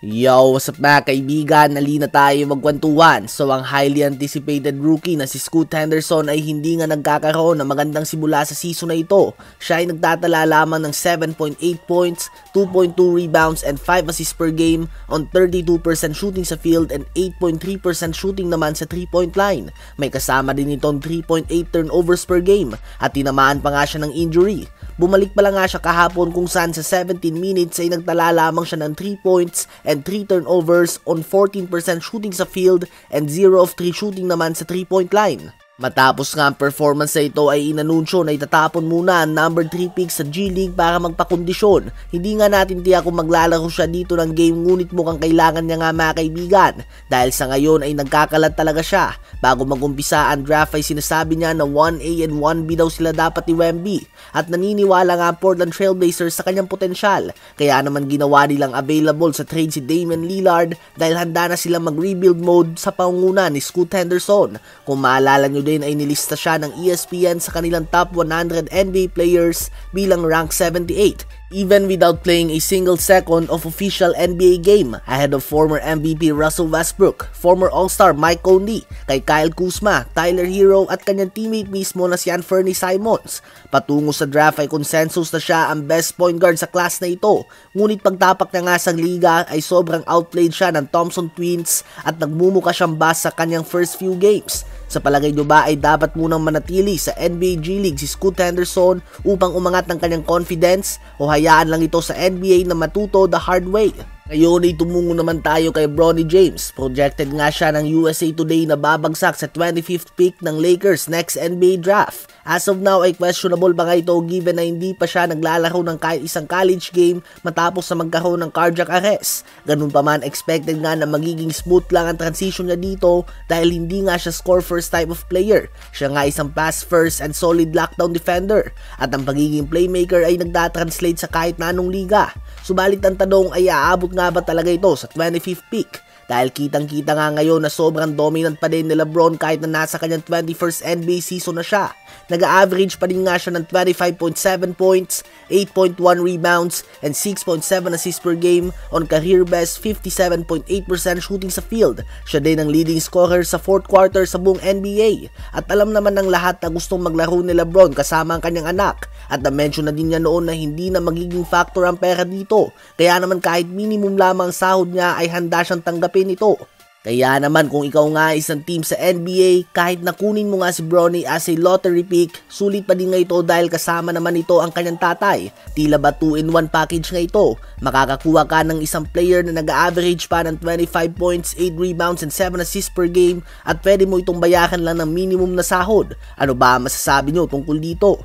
Yo, what's up mga kaibigan? Nalina tayo magkwentuhan. So ang highly anticipated rookie na si Scoot Henderson ay hindi nga nagkakaroon ng magandang simula sa season na ito. Siya ay nagtatala lamang ng 7.8 points, 2.2 rebounds and 5 assists per game on 32% shooting sa field and 8.3% shooting naman sa 3-point line. May kasama din itong 3.8 turnovers per game at tinamaan pa nga siya ng injury. Bumalik pa lang nga siya kahapon kung saan sa 17 minutes ay nagtala lamang siya ng 3 points and 3 turnovers on 14% shooting sa field and 0 of 3 shooting naman sa 3-point line. Matapos nga ang performance na ito ay inanunsyo na itatapon muna ang number 3 pick sa G League para magpakondisyon. Hindi nga natin tiyak kung maglalaro siya dito ng game, ngunit mukhang kailangan niya nga mga kaibigan. Dahil sa ngayon ay nagkakalat talaga siya. Bago mag-umpisa ang draft ay sinasabi niya na 1A and 1B daw sila dapat ni Wemby. At naniniwala nga ang Portland Trail Blazers sa kanyang potensyal. Kaya naman ginawa nilang available sa trade si Damian Lillard dahil handa na silang mag-rebuild mode sa pangunguna ni Scoot Henderson. Kung maalala nyo din ay nilista siya ng ESPN sa kanilang top 100 NBA players bilang rank 78. Even without playing a single second of official NBA game, ahead of former MVP Russell Westbrook, former All-Star Mike Conley, kay Kyle Kuzma, Tyler Hero at kanyang teammate mismo na si Anthony Simons. Patungo sa draft ay consensus na siya ang best point guard sa class na ito, ngunit pagtapak na nga sa liga ay sobrang outplayed siya ng Thompson Twins at nagmumuka siyang bust sa kanyang first few games. Sa palagay nyo ba ay dapat munang manatili sa NBA G League si Scoot Henderson upang umangat ng kanyang confidence o hayaan lang ito sa NBA na matuto the hard way? Ngayon ay tumungo naman tayo kay Bronny James. Projected nga siya ng USA Today na babagsak sa 25th pick ng Lakers next NBA draft. As of now ay questionable pa nga ito given na hindi pa siya naglalaro ng kahit isang college game matapos na magkaroon ng cardiac arrest. Ganun pa man, expected nga na magiging smooth lang ang transition niya dito dahil hindi nga siya score first type of player. Siya nga isang pass first and solid lockdown defender at ang pagiging playmaker ay nagda-translate sa kahit na anong liga. Subalit ang tanong ay aabot nga ba talaga ito sa 25th pick? Dahil kitang-kita nga ngayon na sobrang dominant pa din ni LeBron kahit na nasa kanyang 21st NBA season na siya. Nag-average pa din nga siya ng 25.7 points, 8.1 rebounds, and 6.7 assists per game on career best 57.8% shooting sa field. Siya din ang leading scorer sa 4th quarter sa buong NBA. At alam naman ng lahat na gustong maglaro ni LeBron kasama ang kanyang anak. At na-mention na din niya noon na hindi na magiging factor ang pera dito. Kaya naman kahit minimum lamang sahod niya ay handa siyang tanggapin ito. Kaya naman kung ikaw nga isang team sa NBA, kahit nakunin mo nga si Bronny as a lottery pick, sulit pa din nga ito dahil kasama naman ito ang kanyang tatay. Tila ba 2-in-1 package nga ito? Makakakuha ka ng isang player na nag-average pa ng 25 points, 8 rebounds and 7 assists per game at pwede mo itong bayaran lang ng minimum na sahod. Ano ba masasabi nyo tungkol dito?